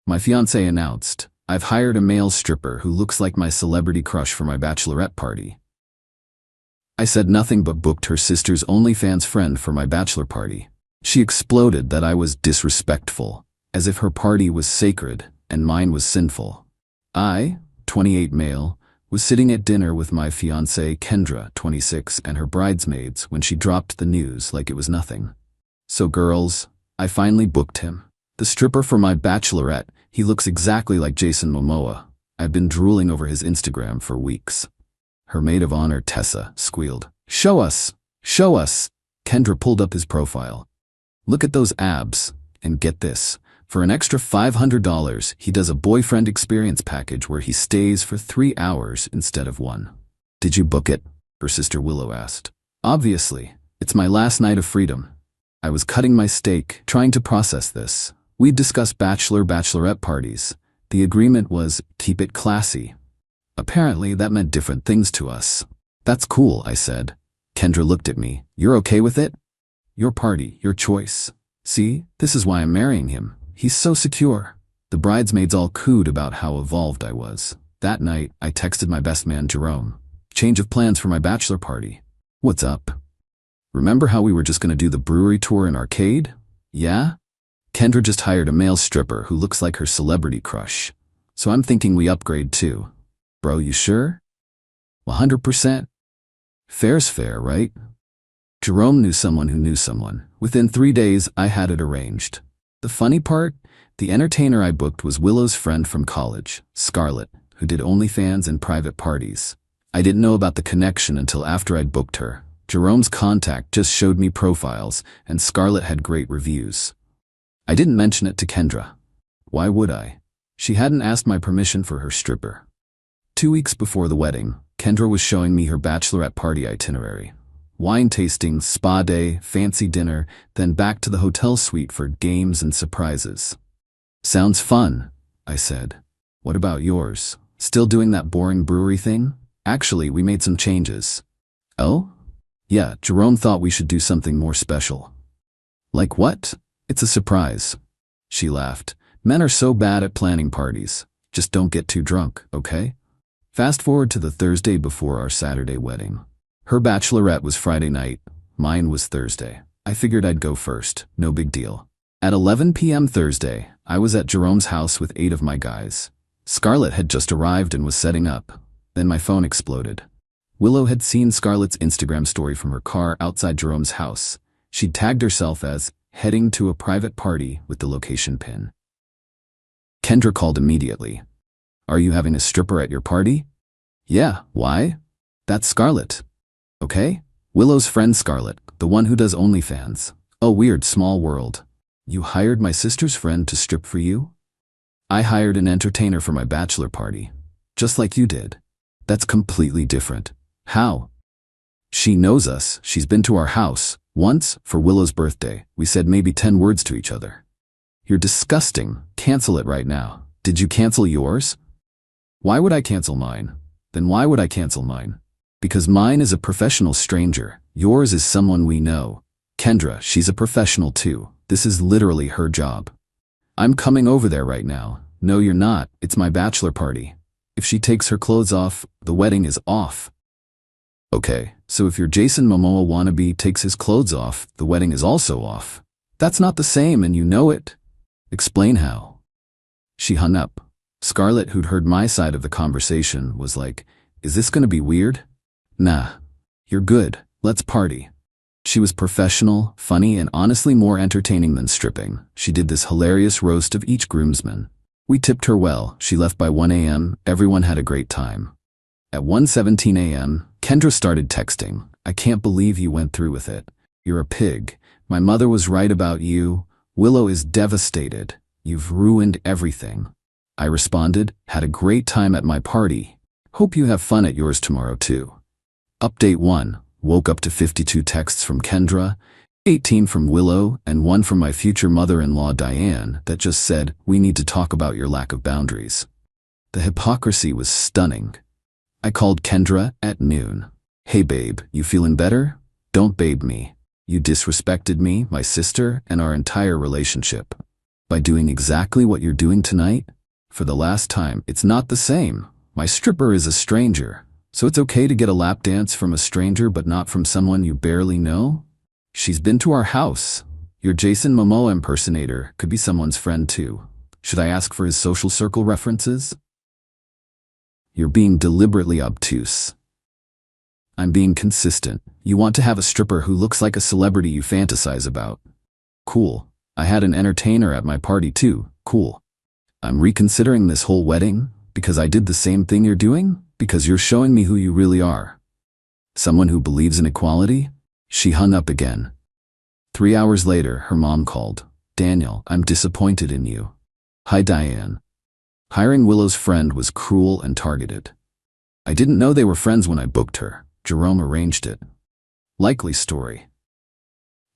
My fiancé announced, "I've hired a male stripper who looks like my celebrity crush for my bachelorette party." I said nothing but booked her sister's OnlyFans friend for my bachelor party. She exploded that I was disrespectful, as if her party was sacred and mine was sinful. I, 28 male, was sitting at dinner with my fiancée Kendra, 26, and her bridesmaids when she dropped the news like it was nothing. "So girls, I finally booked him. The stripper for my bachelorette. He looks exactly like Jason Momoa. I've been drooling over his Instagram for weeks." Her maid of honor, Tessa, squealed, "Show us! Show us!" Kendra pulled up his profile. "Look at those abs. And get this. For an extra $500, he does a boyfriend experience package where he stays for 3 hours instead of 1. "Did you book it?" her sister Willow asked. "Obviously. It's my last night of freedom." I was cutting my steak, trying to process this. We'd discussed bachelorette parties. The agreement was, keep it classy. Apparently, that meant different things to us. "That's cool," I said. Kendra looked at me. "You're okay with it?" "Your party, your choice. See, this is why I'm marrying him. He's so secure." The bridesmaids all cooed about how evolved I was. That night, I texted my best man, Jerome. "Change of plans for my bachelor party." "What's up? Remember how we were just gonna do the brewery tour and arcade?" "Yeah? Kendra just hired a male stripper who looks like her celebrity crush. So I'm thinking we upgrade too." "Bro, you sure?" "100%. Fair's fair, right?" Jerome knew someone who knew someone. Within 3 days, I had it arranged. The funny part? The entertainer I booked was Willow's friend from college, Scarlett, who did OnlyFans and private parties. I didn't know about the connection until after I'd booked her. Jerome's contact just showed me profiles, and Scarlett had great reviews. I didn't mention it to Kendra. Why would I? She hadn't asked my permission for her stripper. 2 weeks before the wedding, Kendra was showing me her bachelorette party itinerary. Wine tasting, spa day, fancy dinner, then back to the hotel suite for games and surprises. "Sounds fun," I said. "What about yours? Still doing that boring brewery thing?" "Actually, we made some changes." "Oh?" "Yeah, Jerome thought we should do something more special." "Like what?" "It's a surprise." She laughed. "Men are so bad at planning parties. Just don't get too drunk, okay?" Fast forward to the Thursday before our Saturday wedding. Her bachelorette was Friday night. Mine was Thursday. I figured I'd go first. No big deal. At 11 p.m. Thursday, I was at Jerome's house with 8 of my guys. Scarlett had just arrived and was setting up. Then my phone exploded. Willow had seen Scarlett's Instagram story from her car outside Jerome's house. She'd tagged herself as heading to a private party with the location pin. Kendra called immediately. "Are you having a stripper at your party?" "Yeah, why?" "That's Scarlett." "Okay? Willow's friend Scarlett, the one who does OnlyFans." "Oh, weird, small world. You hired my sister's friend to strip for you?" "I hired an entertainer for my bachelor party. Just like you did." "That's completely different." "How?" "She knows us. She's been to our house. Once, for Willow's birthday, we said maybe 10 words to each other." "You're disgusting. Cancel it right now." "Did you cancel yours?" "Why would I cancel mine?" "Then why would I cancel mine?" "Because mine is a professional stranger. Yours is someone we know." "Kendra, she's a professional too. This is literally her job." "I'm coming over there right now." "No, you're not. It's my bachelor party. If she takes her clothes off, the wedding is off." "Okay, so if your Jason Momoa wannabe takes his clothes off, the wedding is also off." "That's not the same and you know it." "Explain how." She hung up. Scarlett, who'd heard my side of the conversation, was like, "Is this gonna be weird?" "Nah. You're good. Let's party." She was professional, funny, and honestly more entertaining than stripping. She did this hilarious roast of each groomsman. We tipped her well. She left by 1 a.m. Everyone had a great time. At 1:17 a.m., Kendra started texting. "I can't believe you went through with it. You're a pig. My mother was right about you. Willow is devastated. You've ruined everything." I responded, "Had a great time at my party. Hope you have fun at yours tomorrow too." Update 1. Woke up to 52 texts from Kendra, 18 from Willow, and 1 from my future mother-in-law Diane that just said, "We need to talk about your lack of boundaries." The hypocrisy was stunning. I called Kendra at noon. "Hey babe, you feeling better? Don't babe me. You disrespected me, my sister, and our entire relationship." By doing exactly what you're doing tonight? For the last time, it's not the same. My stripper is a stranger, so it's okay to get a lap dance from a stranger but not from someone you barely know? She's been to our house. Your Jason Momoa impersonator could be someone's friend too. Should I ask for his social circle references? You're being deliberately obtuse. I'm being consistent. You want to have a stripper who looks like a celebrity you fantasize about. Cool. I had an entertainer at my party too. Cool. I'm reconsidering this whole wedding because I did the same thing you're doing, because you're showing me who you really are. Someone who believes in equality? She hung up again. 3 hours later, her mom called. Daniel, I'm disappointed in you. Hi, Diane. Hiring Willow's friend was cruel and targeted. I didn't know they were friends when I booked her. Jerome arranged it. Likely story.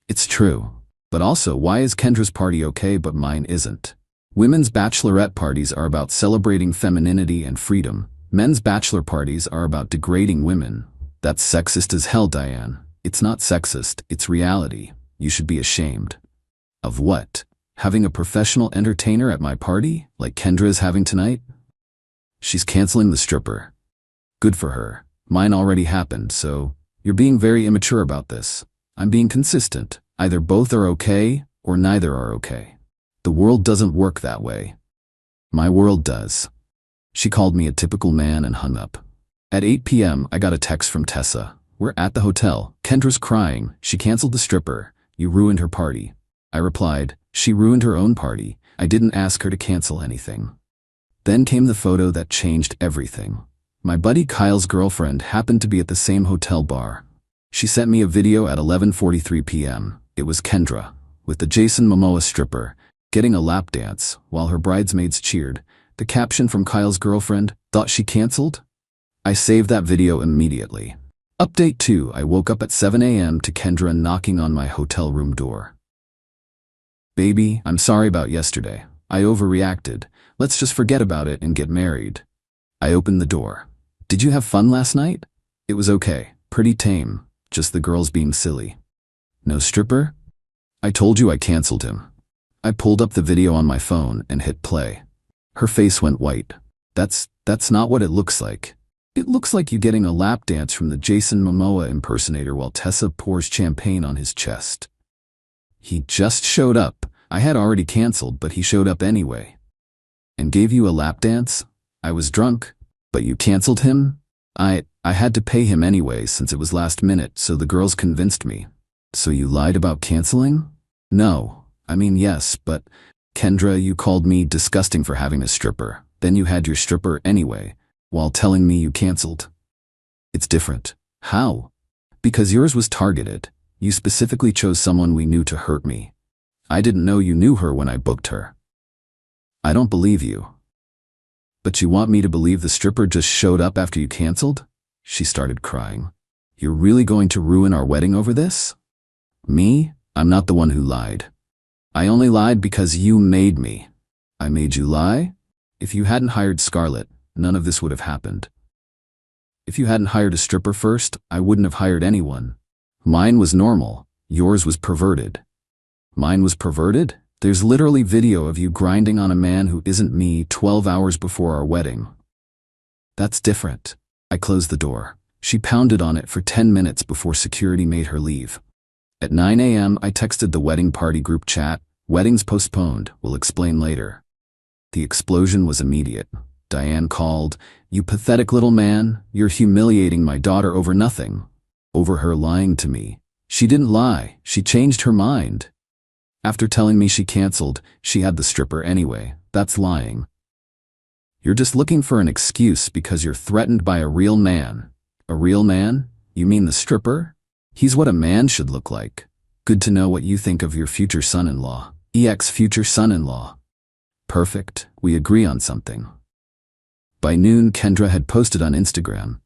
It's true. But also, why is Kendra's party okay but mine isn't? Women's bachelorette parties are about celebrating femininity and freedom. Men's bachelor parties are about degrading women. That's sexist as hell, Diane. It's not sexist, it's reality. You should be ashamed. Of what? Having a professional entertainer at my party, like Kendra is having tonight? She's canceling the stripper. Good for her. Mine already happened, so you're being very immature about this. I'm being consistent. Either both are okay, or neither are okay. The world doesn't work that way. My world does. She called me a typical man and hung up. At 8 p.m., I got a text from Tessa. We're at the hotel. Kendra's crying. She canceled the stripper. You ruined her party. I replied, she ruined her own party. I didn't ask her to cancel anything. Then came the photo that changed everything. My buddy Kyle's girlfriend happened to be at the same hotel bar. She sent me a video at 11:43 p.m. It was Kendra, with the Jason Momoa stripper, getting a lap dance while her bridesmaids cheered. The caption from Kyle's girlfriend, thought she canceled? I saved that video immediately. Update 2, I woke up at 7 a.m. to Kendra knocking on my hotel room door. Baby, I'm sorry about yesterday. I overreacted. Let's just forget about it and get married. I opened the door. Did you have fun last night? It was okay. Pretty tame. Just the girls being silly. No stripper? I told you I canceled him. I pulled up the video on my phone and hit play. Her face went white. That's not what it looks like. It looks like you getting a lap dance from the Jason Momoa impersonator while Tessa pours champagne on his chest. He just showed up. I had already canceled, but he showed up anyway. And gave you a lap dance? I was drunk, but you canceled him? I had to pay him anyway since it was last minute, so the girls convinced me. So you lied about canceling? No. I mean, yes, but Kendra, you called me disgusting for having a stripper. Then you had your stripper anyway, while telling me you canceled. It's different. How? Because yours was targeted. You specifically chose someone we knew to hurt me. I didn't know you knew her when I booked her. I don't believe you. But you want me to believe the stripper just showed up after you canceled? She started crying. You're really going to ruin our wedding over this? Me? I'm not the one who lied. I only lied because you made me. I made you lie? If you hadn't hired Scarlett, none of this would have happened. If you hadn't hired a stripper first, I wouldn't have hired anyone. Mine was normal. Yours was perverted. Mine was perverted? There's literally video of you grinding on a man who isn't me 12 hours before our wedding. That's different. I closed the door. She pounded on it for 10 minutes before security made her leave. At 9 a.m., I texted the wedding party group chat, weddings postponed, we'll explain later. The explosion was immediate. Diane called, you pathetic little man, you're humiliating my daughter over nothing. Over her lying to me. She didn't lie, she changed her mind. After telling me she canceled, she had the stripper anyway. That's lying. You're just looking for an excuse because you're threatened by a real man. A real man? You mean the stripper? He's what a man should look like. Good to know what you think of your future son-in-law. Future son-in-law. Perfect, we agree on something. By noon, Kendra had posted on Instagram.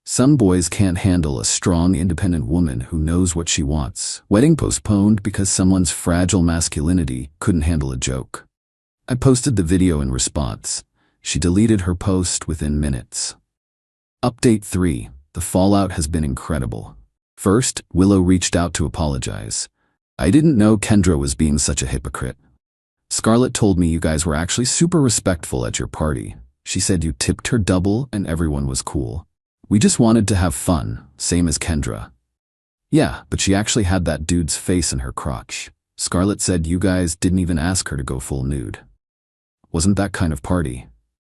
Some boys can't handle a strong, independent woman who knows what she wants. Wedding postponed because someone's fragile masculinity couldn't handle a joke. I posted the video in response. She deleted her post within minutes. Update 3. The fallout has been incredible. First, Willow reached out to apologize. I didn't know Kendra was being such a hypocrite. Scarlett told me you guys were actually super respectful at your party. She said you tipped her double and everyone was cool. We just wanted to have fun, same as Kendra. Yeah, but she actually had that dude's face in her crotch. Scarlett said you guys didn't even ask her to go full nude. Wasn't that kind of party.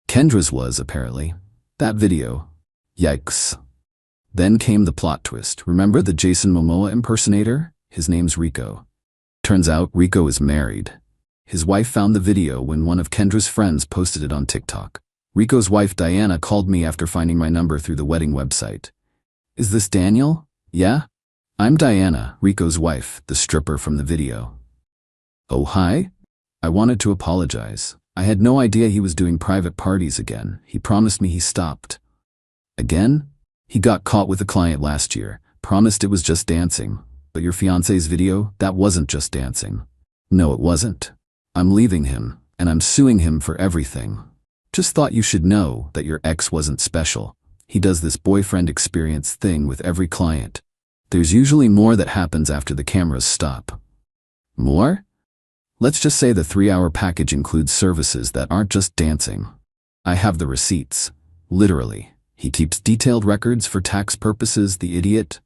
Kendra's was, apparently. That video. Yikes. Then came the plot twist. Remember the Jason Momoa impersonator? His name's Rico. Turns out Rico is married. His wife found the video when one of Kendra's friends posted it on TikTok. Rico's wife Diana called me after finding my number through the wedding website. Is this Daniel? Yeah? I'm Diana, Rico's wife, the stripper from the video. Oh, hi? I wanted to apologize. I had no idea he was doing private parties again. He promised me he stopped. Again? He got caught with a client last year, promised it was just dancing. But your fiancé's video, that wasn't just dancing. No, it wasn't. I'm leaving him, and I'm suing him for everything. Just thought you should know that your ex wasn't special. He does this boyfriend experience thing with every client. There's usually more that happens after the cameras stop. More? Let's just say the 3-hour package includes services that aren't just dancing. I have the receipts. Literally. He keeps detailed records for tax purposes, the idiot.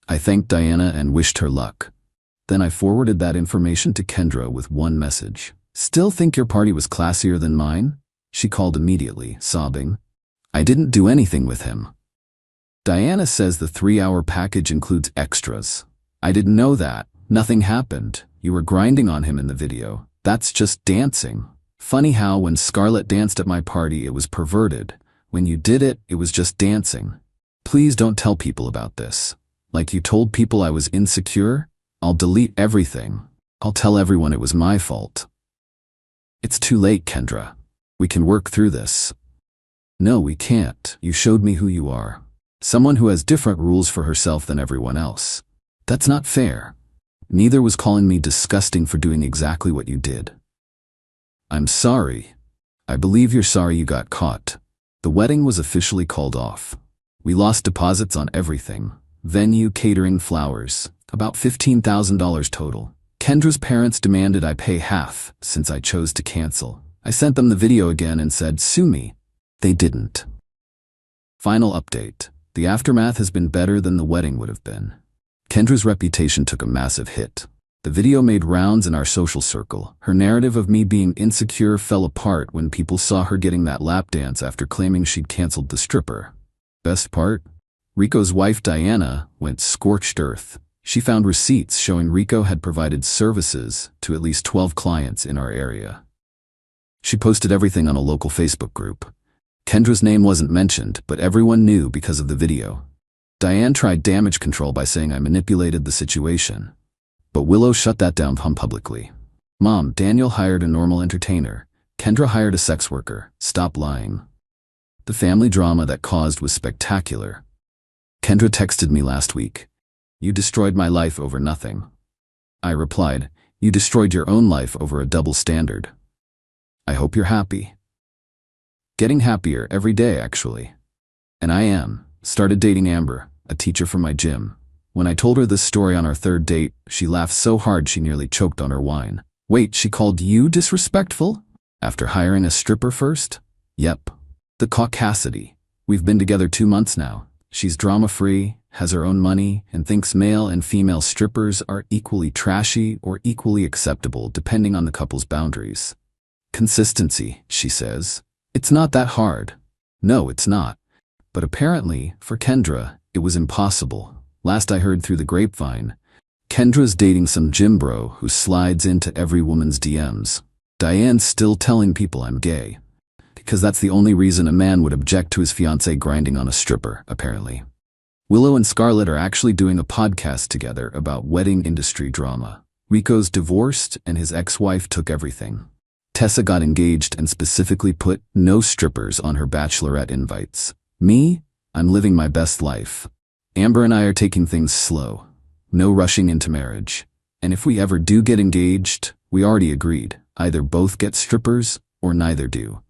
I thanked Diana and wished her luck. Then I forwarded that information to Kendra with one message. Still think your party was classier than mine? She called immediately, sobbing. I didn't do anything with him. Diana says the 3-hour package includes extras. I didn't know that. Nothing happened. You were grinding on him in the video. That's just dancing. Funny how when Scarlett danced at my party it was perverted. When you did it, it was just dancing. Please don't tell people about this. Like you told people I was insecure? I'll delete everything. I'll tell everyone it was my fault. It's too late, Kendra. We can work through this. No, we can't. You showed me who you are. Someone who has different rules for herself than everyone else. That's not fair. Neither was calling me disgusting for doing exactly what you did. I'm sorry. I believe you're sorry you got caught. The wedding was officially called off. We lost deposits on everything. Venue, catering, flowers. About $15,000 total. Kendra's parents demanded I pay half, since I chose to cancel. I sent them the video again and said, sue me. They didn't. Final update. The aftermath has been better than the wedding would have been. Kendra's reputation took a massive hit. The video made rounds in our social circle. Her narrative of me being insecure fell apart when people saw her getting that lap dance after claiming she'd canceled the stripper. Best part? Rico's wife Diana went scorched earth. She found receipts showing Rico had provided services to at least 12 clients in our area. She posted everything on a local Facebook group. Kendra's name wasn't mentioned, but everyone knew because of the video. Diane tried damage control by saying I manipulated the situation. But Willow shut that down publicly. Mom, Daniel hired a normal entertainer. Kendra hired a sex worker. Stop lying. The family drama that caused was spectacular. Kendra texted me last week. You destroyed my life over nothing. I replied, you destroyed your own life over a double standard. I hope you're happy. Getting happier every day, actually. And I am. Started dating Amber, a teacher from my gym. When I told her this story on our third date, she laughed so hard she nearly choked on her wine. Wait, she called you disrespectful? After hiring a stripper first? Yep. The caucasity. We've been together 2 months now. She's drama-free, has her own money, and thinks male and female strippers are equally trashy or equally acceptable depending on the couple's boundaries. Consistency, she says. It's not that hard. No, it's not. But apparently, for Kendra, it was impossible. Last I heard through the grapevine, Kendra's dating some gym bro who slides into every woman's DMs. Diane's still telling people I'm gay. Because that's the only reason a man would object to his fiancée grinding on a stripper, apparently. Willow and Scarlett are actually doing a podcast together about wedding industry drama. Rico's divorced and his ex-wife took everything. Tessa got engaged and specifically put no strippers on her bachelorette invites. Me? I'm living my best life. Amber and I are taking things slow. No rushing into marriage. And if we ever do get engaged, we already agreed. Either both get strippers or neither do.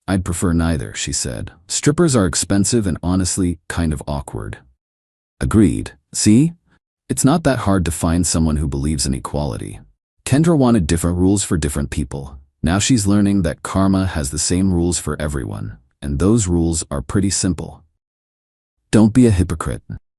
I'd prefer neither, she said. Strippers are expensive and honestly kind of awkward. Agreed. See? It's not that hard to find someone who believes in equality. Kendra wanted different rules for different people. Now she's learning that karma has the same rules for everyone, and those rules are pretty simple. Don't be a hypocrite.